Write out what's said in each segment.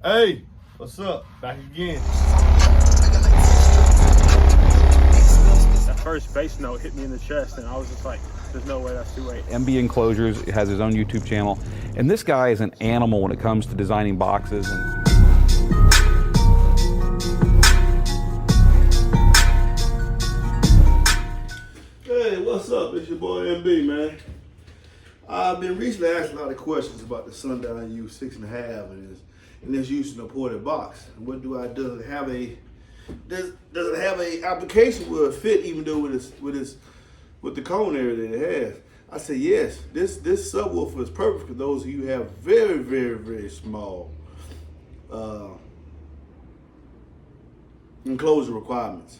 Hey, what's up? Back again. That first bass note hit me in the chest, and I was just like, there's no way that's 2/8. MB Enclosures has his own YouTube channel, and this guy is an animal when it comes to designing boxes. Hey, what's up? It's your boy MB, man. I've been recently asked a lot of questions about the Sundown U-6.5 and its use in a ported box. And what do I do? Does it have a application where it fit, even though with the cone area that it has? I say yes. This subwoofer is perfect for those of you who have very, very, very small enclosure requirements.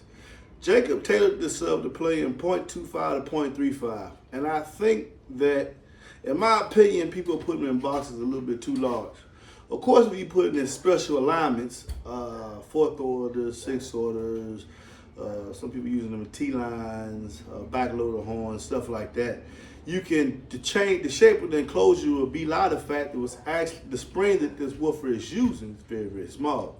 Jacob tailored this sub to play in 0.25 to 0.35, and I think that, in my opinion, people are putting them in boxes a little bit too large. Of course, if you put it in special alignments, 4th orders, 6th orders, some people using them in T-lines, backloader horns, stuff like that, you can change the shape of the enclosure will be light the fact that it was actually the spring that this woofer is using is very, very small.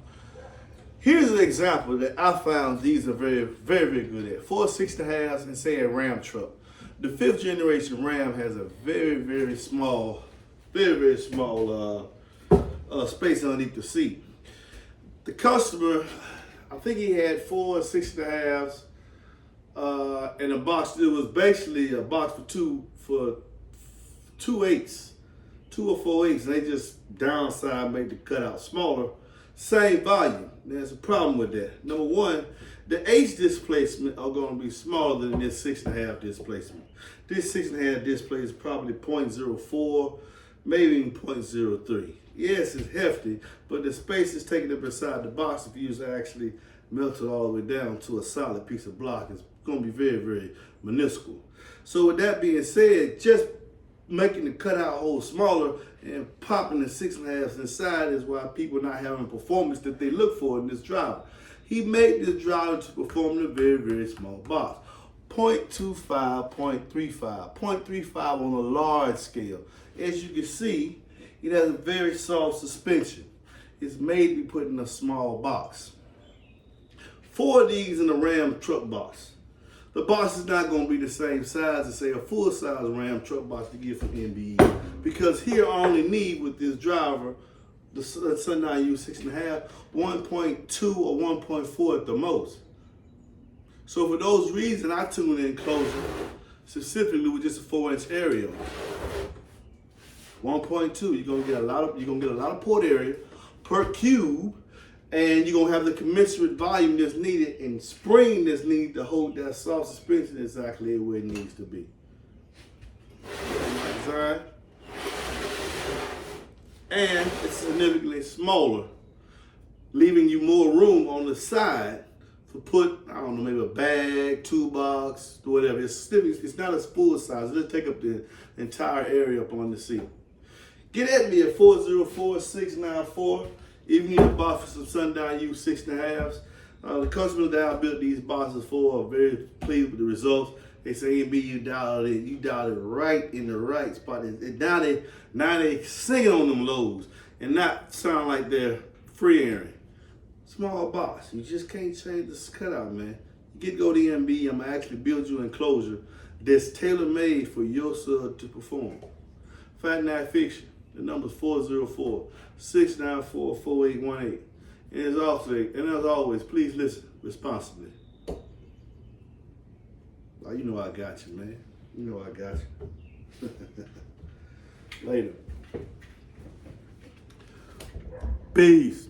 Here's an example that I found these are very, very, very good at. 4 6.5s and say a Ram truck. The 5th generation Ram has a very, very small space underneath the seat. The customer, I think he had 4 6.5s in a box. It was basically a box for 2 8s, 2 or 4 8s. And they just downside, make the cutout smaller. Same volume. There's a problem with that. Number one, the H displacement are going to be smaller than this 6.5 displacement. This 6.5 display is probably 0.04, maybe even 0.03. Yes, it's hefty, but the space is taken up inside the box. If you actually melt it all the way down to a solid piece of block, it's going to be very, very minuscule. So with that being said, just making the cutout hole smaller and popping the 6.5s inside is why people are not having performance that they look for in this driver. He made this driver to perform in a very, very small box. 0.25, 0.35, 0.35 on a large scale. As you can see, it has a very soft suspension. It's made to be put in a small box. 4 of these in a Ram truck box. The box is not going to be the same size as, say, a full-size Ram truck box to get from MBE. Because here I only need, with this driver, the Sundown U-6.5, 1.2 or 1.4 at the most. So for those reasons, I tuned the enclosure specifically with just a 4-inch area. 1.2, you're gonna get a lot of port area per cube, and you're gonna have the commensurate volume that's needed and spring that's needed to hold that soft suspension exactly where it needs to be. Design. And it's significantly smaller, leaving you more room on the side to put, I don't know, maybe a bag, toolbox, whatever. It's not a full size. It'll take up the entire area up on the seat. Get at me at 404-694. If you need a box for some Sundown U-6.5s. The customers that I built these boxes for are very pleased with the results. They say, MB, you dialed it right in the right spot. Now they singing on them lows and not sound like they're free airing. Small box. You just can't change this cutout, man. You get to go to MB. I'm going to actually build you an enclosure that's tailor-made for your sub to perform. Fat Night Fiction. The number's 404-694-4818. And as always, please listen responsibly. Oh, you know I got you, man. You know I got you. Later. Peace.